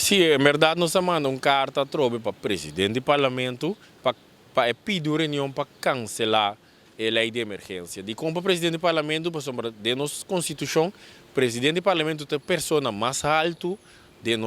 Sim, é verdade, nós mandamos uma carta para o presidente do parlamento para pedir reunião para cancelar a lei de emergência. De como o presidente do parlamento, por sombra de nossa constituição, o presidente do parlamento é a pessoa mais alta de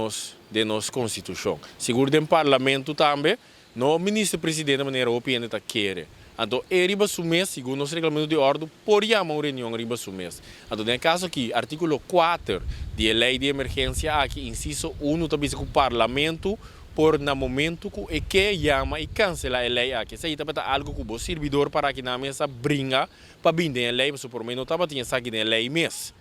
nossa constituição. Seguro do parlamento também, no ministro-presidente de maneira opinião está querer. Então, riba mês, segundo nosso regulamento de ordem, podíamos uma reunião riba mês. Então, no caso aqui, artigo 4 da lei de emergência, aqui, inciso 1, está dizendo que o parlamento, por no momento que chama e cancela a lei aqui. Isso aí também é algo que o servidor para que na mesa brinca para vender a lei, mas por menos não tinha saque da lei mês.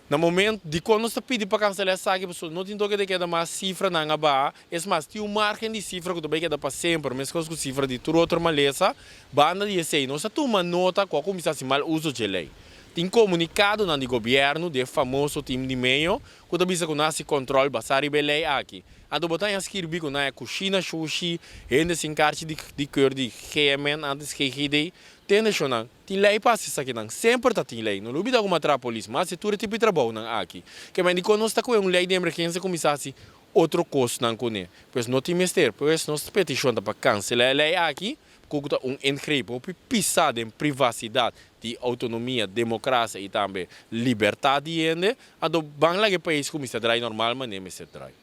No momento de quando você pede para cancelar essa aqui, não tem que ter mais cifra na ngaba, é mais tem uma margem de cifra que também queda para sempre, mas com cifra de toda outra maleza, banda de sei, não se toma nota com a comissão de mal uso de lei. Tem comunicado no governo de famoso time de meio, que também se conhece controle basari belei aqui. A do botar escrever com a coxina sushi, ainda se encarte de cor de gemen, antes que hidei, tem de lei passa isso aqui não, sempre tá tem lei, não lubi da alguma trapolis, mas se tu tipo de trabalho não aqui. Que mas quando nós está com uma lei de emergência começasse outro custo não com pois não tem mister, pois nós petição para cancelar a lei aqui, porque ingrepo, pisada em privacidade, de autonomia, democracia e também liberdade ainda, a do bang lagi país como se trai normal, mas nem se trai.